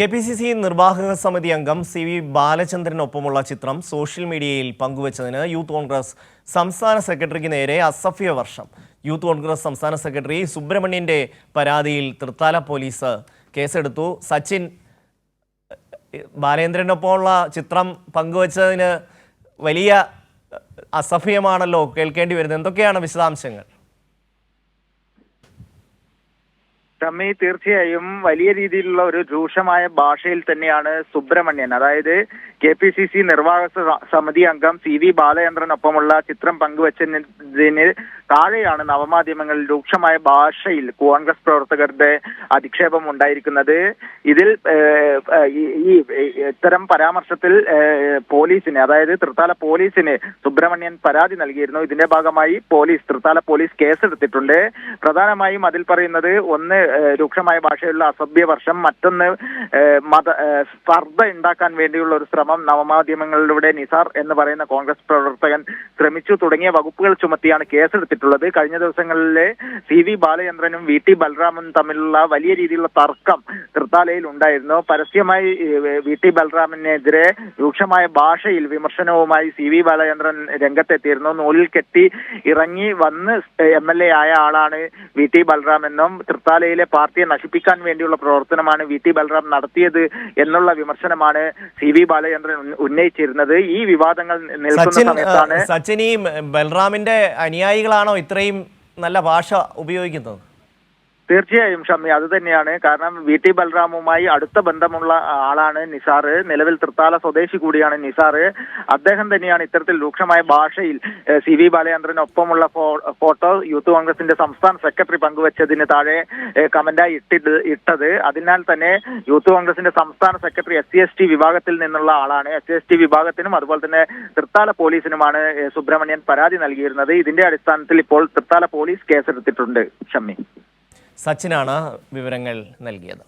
KPCC നിർവാഹക സമിതി അംഗം CV ബാലചന്ദ്രനൊപ്പമുള്ള ചിത്രം സോഷ്യൽ മീഡിയയിൽ പങ്കുവച്ചതിന് യൂത്ത് കോൺഗ്രസ് സംസ്ഥാന സെക്രട്ടറിക്ക് നേരെ അസഭ്യ വർഷം. യൂത്ത് കോൺഗ്രസ് സംസ്ഥാന സെക്രട്ടറി സുബ്രഹ്മണ്യന്റെ പരാതിയിൽ തൃത്താല പോലീസ് കേസെടുത്തു. സച്ചിൻ ബാലേന്ദ്രനൊപ്പമുള്ള ചിത്രം പങ്കുവച്ചതിന് വലിയ അസഭ്യമാണല്ലോ കേൾക്കേണ്ടി വരുന്നത്. എന്തൊക്കെയാണ് വിശദാംശങ്ങൾ? ഷമ്മി, തീർച്ചയായും വലിയ രീതിയിലുള്ള ഒരു രൂക്ഷമായ ഭാഷയിൽ തന്നെയാണ് സുബ്രഹ്മണ്യൻ, അതായത് KPCC നിർവാഹക സമിതി അംഗം CV ബാലചന്ദ്രനൊപ്പമുള്ള ചിത്രം പങ്കുവച്ചതിന് താഴെയാണ് നവമാധ്യമങ്ങളിൽ രൂക്ഷമായ ഭാഷയിൽ കോൺഗ്രസ് പ്രവർത്തകരുടെ അധിക്ഷേപം ഉണ്ടായിരിക്കുന്നത്. ഇതിൽ ഈ ഇത്തരം പരാമർശത്തിൽ പോലീസിന്, അതായത് തൃത്താല പോലീസിന് സുബ്രഹ്മണ്യൻ പരാതി നൽകിയിരുന്നു. ഇതിന്റെ ഭാഗമായി തൃത്താല പോലീസ് കേസെടുത്തിട്ടുണ്ട്. പ്രധാനമായും അതിൽ പറയുന്നത് ഒന്ന് രൂക്ഷമായ ഭാഷയിലുള്ള അസഭ്യ വർഷം, മറ്റൊന്ന് സ്പർദ്ധ ഉണ്ടാക്കാൻ വേണ്ടിയുള്ള ഒരു ശ്രമം നവമാധ്യമങ്ങളിലൂടെ നിസാർ എന്ന് പറയുന്ന കോൺഗ്രസ് പ്രവർത്തകൻ ശ്രമിച്ചു തുടങ്ങിയ വകുപ്പുകൾ ചുമത്തിയാണ് കേസെടുത്തിട്ടുള്ളത്. കഴിഞ്ഞ ദിവസങ്ങളിലെ CV ബാലചന്ദ്രനും VT ബൽറാമും തമ്മിലുള്ള വലിയ രീതിയിലുള്ള തർക്കം തൃത്താലയിൽ ഉണ്ടായിരുന്നു. പരസ്യമായി VT ബൽറാമിനെതിരെ രൂക്ഷമായ ഭാഷയിൽ വിമർശനവുമായി CV ബാലചന്ദ്രൻ രംഗത്തെത്തിയിരുന്നു. നൂലിൽ കെട്ടി ഇറങ്ങി വന്ന് MLA ആയ ആളാണ് VT ബൽറാം എന്നും തൃത്താലയിലെ പാർട്ടിയെ നശിപ്പിക്കാൻ വേണ്ടിയുള്ള പ്രവർത്തനമാണ് VT ബൽറാം നടത്തിയത് എന്നുള്ള വിമർശനമാണ് CV ബാലചന്ദ്രൻ ഉന്നയിച്ചിരുന്നത്. ഈ വിവാദങ്ങൾ നിൽക്കുന്ന സമയത്താണ് സച്ചിൻ ഈ ബൽറാമിന്റെ അനുയായികളാണോ ഇത്രയും നല്ല ഭാഷ ഉപയോഗിക്കുന്നത്? തീർച്ചയായും ഷമ്മി, അത് തന്നെയാണ്. കാരണം VT ബൽറാമുമായി അടുത്ത ബന്ധമുള്ള ആളാണ് നിസാർ. നിലവിൽ തൃത്താല സ്വദേശി കൂടിയാണ് നിസാർ. അദ്ദേഹം തന്നെയാണ് ഇത്തരത്തിൽ രൂക്ഷമായ ഭാഷയിൽ CV ബാലചന്ദ്രനൊപ്പമുള്ള ഫോട്ടോ യൂത്ത് കോൺഗ്രസിന്റെ സംസ്ഥാന സെക്രട്ടറി പങ്കുവച്ചതിന് താഴെ കമന്റായി ഇട്ടത്. അതിനാൽ തന്നെ യൂത്ത് കോൺഗ്രസിന്റെ സംസ്ഥാന സെക്രട്ടറി SC/ST വിഭാഗത്തിൽ നിന്നുള്ള ആളാണ്. SC/ST വിഭാഗത്തിനും അതുപോലെ തന്നെ തൃത്താല പോലീസിനുമാണ് സുബ്രഹ്മണ്യൻ പരാതി നൽകിയിരുന്നത്. ഇതിന്റെ അടിസ്ഥാനത്തിൽ ഇപ്പോൾ തൃത്താല പോലീസ് കേസെടുത്തിട്ടുണ്ട്. ഷമ്മി, സച്ചിനാണ് വിവരങ്ങൾ നൽകിയത്.